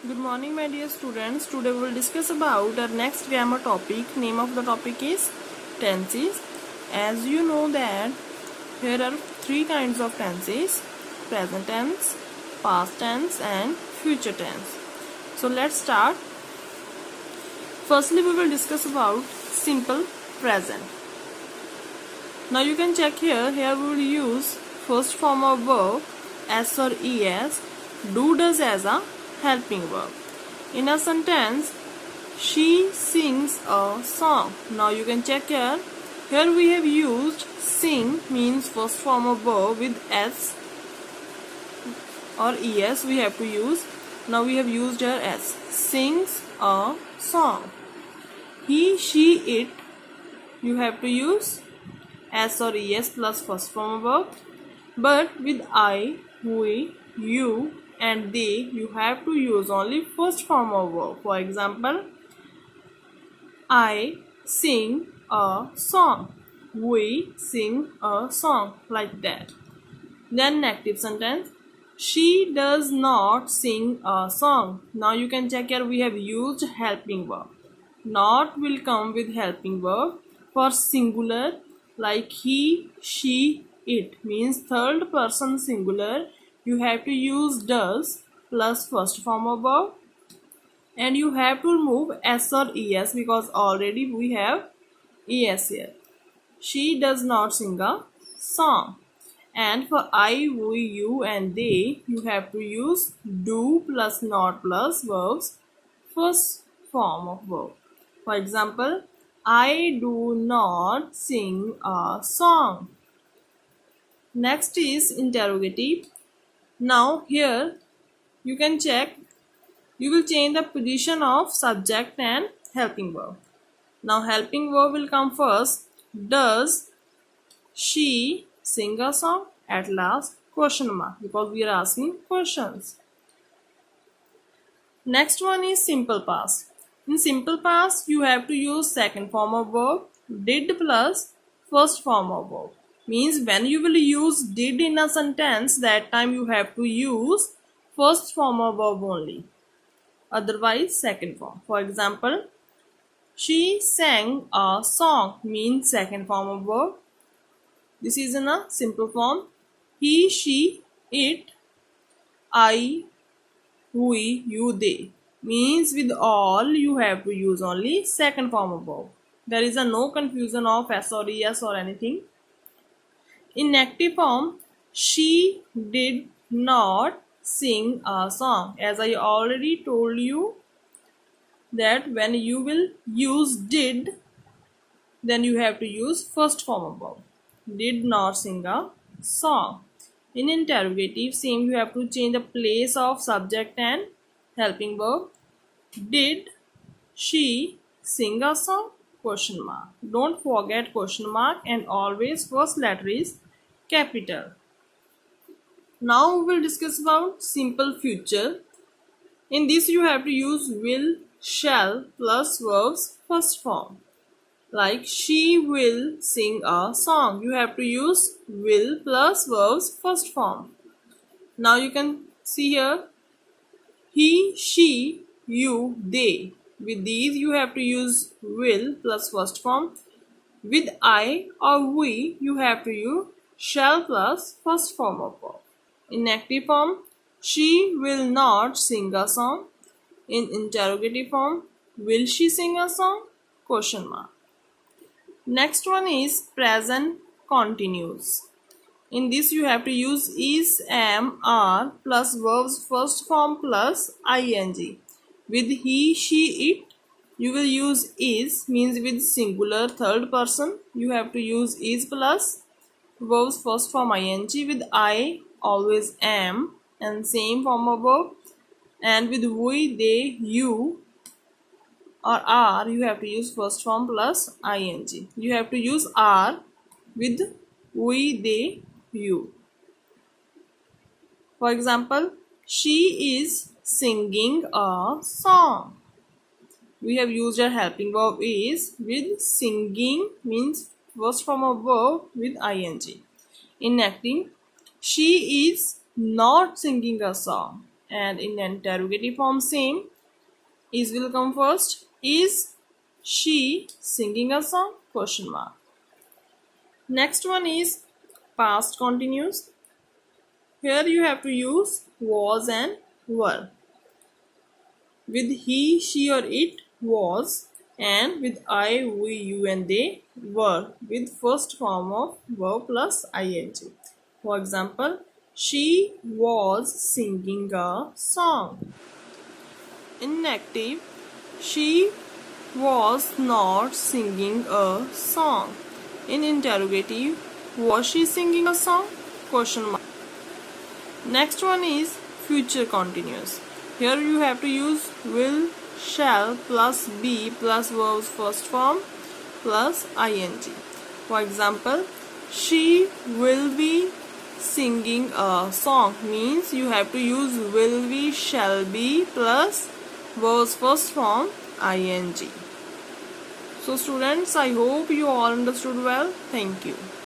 Good morning, my dear students. Today we will discuss about our next grammar topic. Name of the topic is tenses. As you know that here are three kinds of tenses: present tense, past tense and future tense. So let's start. Firstly, we will discuss about simple present. Now you can check here. Here we will use first form of verb s or es, do does as a helping verb. In a sentence, she sings a song. Now you can check here. Here we have used sing means first form of verb with s or es we have to use. Now we have used here s. Sings a song. He, she, it. You have to use s or es plus first form of verb. But with I, we, you and they, you have to use only first form of verb. For example, I sing a song. We sing a song, like that. Then negative sentence. She does not sing a song. Now you can check here, we have used helping verb. Not will come with helping verb. For singular, like he, she, it means third person singular, you have to use does plus first form of verb, and you have to remove s or es because already we have es here. She does not sing a song. And for I, we, you and they, you have to use do plus not plus verbs first form of verb. For example, I do not sing a song. Next is interrogative. Now here you can check, you will change the position of subject and helping verb. Now helping verb will come first. Does she sing a song? At last question mark because we are asking questions. Next one is simple past. In simple past, you have to use second form of verb did plus first form of verb. Means when you will use did in a sentence, that time you have to use first form of verb only. Otherwise second form. For example, she sang a song means second form of verb. This is in a simple form. He, she, it, I, we, you, they means with all you have to use only second form of verb. There is a no confusion of s or es or anything. In active form, she did not sing a song. As I already told you that when you will use did, then you have to use first form of verb. Did not sing a song. In interrogative, same you have to change the place of subject and helping verb. Did she sing a song? Question mark. Don't forget question mark, and always first letter is capital. Now we will discuss about simple future. In this you have to use will, shall plus verbs first form. Like she will sing a song. You have to use will plus verbs first form. Now you can see here he, she, you, they. With these you have to use will plus first form. With I or we you have to use shall plus first form of verb. In active form, she will not sing a song. In interrogative form, will she sing a song? Question mark. Next one is present continuous. In this you have to use is, am, are plus verbs first form plus ing. With he, she, it, you will use is means with singular third person. You have to use is plus verbs first form ing. With I, always am and same form of verb. And with we, they, you or are, you have to use first form plus ing. You have to use are with we, they, you. For example, she is singing a song. We have used a helping verb is with singing means first form of verb with ing. In acting, she is not singing a song. And in interrogative form, same. Is will come first. Is she singing a song? Question mark. Next one is past continuous. Here you have to use was and were. With he, she or it was, and with I, we, you and they were, with first form of verb plus ing. For example, she was singing a song. In negative, she was not singing a song. In interrogative, was she singing a song? Question mark. Next one is future continuous. Here you have to use will, shall plus be plus verb's first form plus ing. For example, she will be singing a song means you have to use will be, shall be plus verb's first form ing. So students, I hope you all understood well. Thank you.